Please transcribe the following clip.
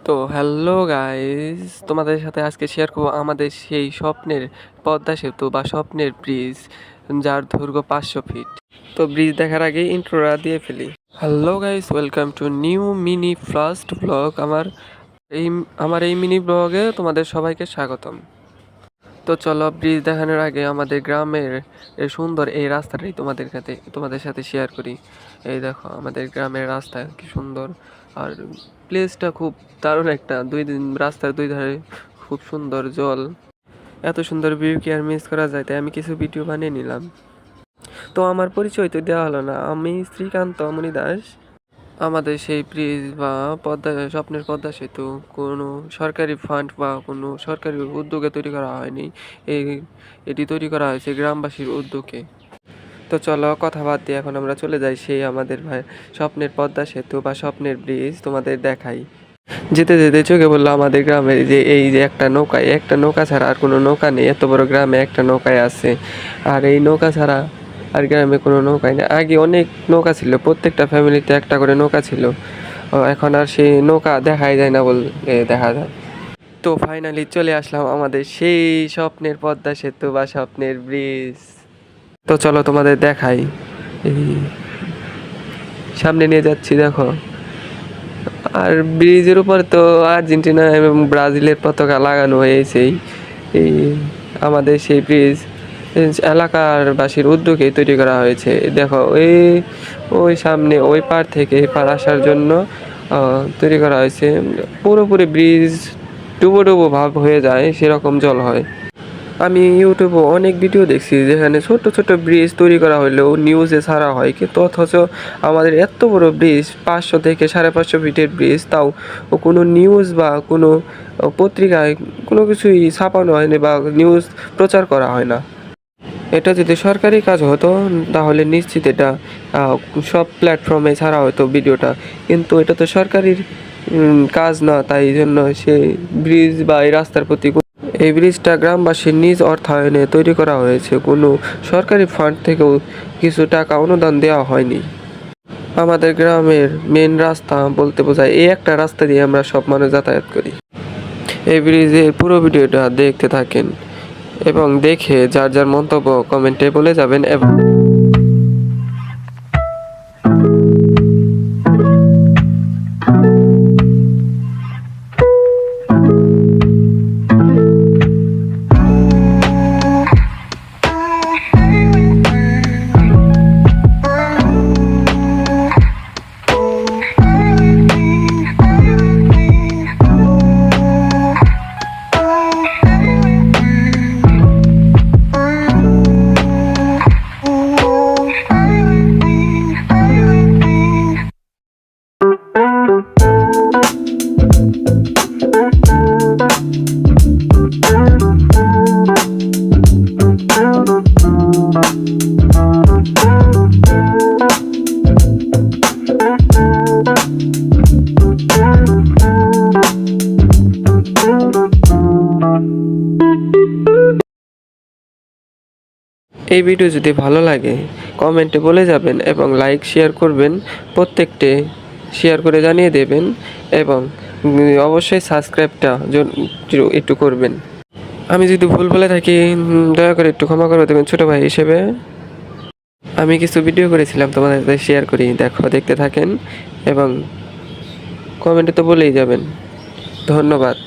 তো hello guys, তোমাদের সাথে আজকে শেয়ার করবো আমাদের সেই স্বপ্নের পদ্মা সেতু বা স্বপ্নের ব্রিজ, যার দৈর্ঘ্য 500 ফিট। তো ব্রিজ দেখার আগে ইন্ট্রোটা দিয়ে ফেলি। Hello guys, welcome to new mini first blog. এই আমার মিনি ব্লগে তোমাদের সবাইকে স্বাগতম। তো চলো, ব্রিজ দেখানোর আগে আমাদের গ্রামের এই সুন্দর এই রাস্তাটাই তোমাদের সাথে শেয়ার করি। এই দেখো আমাদের গ্রামের রাস্তা কি সুন্দর, আর প্লেসটা খুব দারুণ একটা। রাস্তার দুই ধারে খুব সুন্দর জল, এত সুন্দর ভিউ কি আর মিস করা যায়? তাই আমি কিছু ভিডিও বানিয়ে নিলাম। তো আমার পরিচয় তো দেওয়া হলো না, আমি শ্রীকান্ত মণি দাস। আমাদের সেই ব্রিজ বা স্বপ্নের পদ্মা সেতু কোনো সরকারি ফান্ড বা কোনো সরকারি উদ্যোগে তৈরি করা হয়নি। এই এটি তৈরি করা হয়েছে গ্রামবাসীর উদ্যোগে। তো চলো কথা বাদ দিয়ে এখন আমরা চলে যাই সেই আমাদের স্বপ্নের পদ্মা সেতু বা স্বপ্নের ব্রিজ তোমাদের দেখাই। যেতে যেতে চোখে বললো আমাদের গ্রামের যে এই যে একটা নৌকা ছাড়া আর কোনো নৌকা নেই। এত বড় গ্রামে একটা নৌকায় আছে, আর এই নৌকা ছাড়া আর গ্রামে কোনো নৌকাই নেই। আগে অনেক নৌকা ছিল, প্রত্যেকটা ফ্যামিলিতে একটা করে নৌকা ছিল। এখন আর সেই নৌকা দেখাই যায় না বললে দেখা যায়। তো ফাইনালি চলে আসলাম আমাদের সেই স্বপ্নের পদ্মা সেতু বা স্বপ্নের ব্রিজ। তো চলো তোমাদের দেখাই, এই সামনে নিয়ে যাচ্ছি দেখো। আর ব্রিজের উপর তো আর্জেন্টিনা এবং ব্রাজিলের পতাকা লাগানো হয়েছেই। এই আমাদের সেই ব্রিজ এলাকার বাসীর উদ্যোগে তৈরি করা হয়েছে। দেখো ওই সামনে ওই পার থেকে এই পার আসার জন্য তৈরি করা হয়েছে। পুরোপুরি ব্রিজ ডুবো ডুবো ভাব হয়ে যায়, সেরকম জল হয়। আমি ইউটিউবে অনেক ভিডিও দেখছি যেখানে ছোট ছোট ব্রিজ তৈরি করা হলেও নিউজে ছাড়া হয়, কিন্তু অথচ আমাদের এত বড় ব্রিজ 500 থেকে 550 ফিটের ব্রিজ, তাও কোনো নিউজ বা কোনো পত্রিকায় কোনো কিছুই ছাপানো হয়নি বা নিউজ প্রচার করা হয় না। এটা যদি সরকারি কাজ হতো তাহলে নিশ্চিত এটা সব প্ল্যাটফর্মে ছাড়া হতো ভিডিওটা, কিন্তু এটা তো সরকারির কাজ না, তাই জন্য সেই ব্রিজ বা এই রাস্তার প্রতি এই ব্রিজটা গ্রামবাসীর নিজ অর্থায়নে তৈরি করা হয়েছে, কোনো সরকারি ফান্ড থেকেও কিছু টাকা অনুদান দেওয়া হয়নি। আমাদের গ্রামের মেন রাস্তা বলতে বোঝায় এই একটা রাস্তা দিয়ে আমরা সব মানুষ যাতায়াত করি। এই ব্রিজের পুরো ভিডিওটা দেখতে থাকেন এবং দেখে যার যার মন্তব্য কমেন্টে বলে যাবেন। এবং এই ভিডিও যদি ভালো লাগে কমেন্টে বলে যাবেন এবং লাইক শেয়ার করবেন, প্রত্যেকটা শেয়ার করে জানিয়ে দেবেন এবং অবশ্যই সাবস্ক্রাইবটা একটু করবেন। আমি যদি ভুল বলে থাকি দয়া করে একটু ক্ষমা করে দেবেন ছোটো ভাই হিসেবে। আমি কিছু ভিডিও করেছিলাম তোমাদের সাথে শেয়ার করি, দেখতে থাকেন এবং কমেন্টে তো বলেই যাবেন। ধন্যবাদ।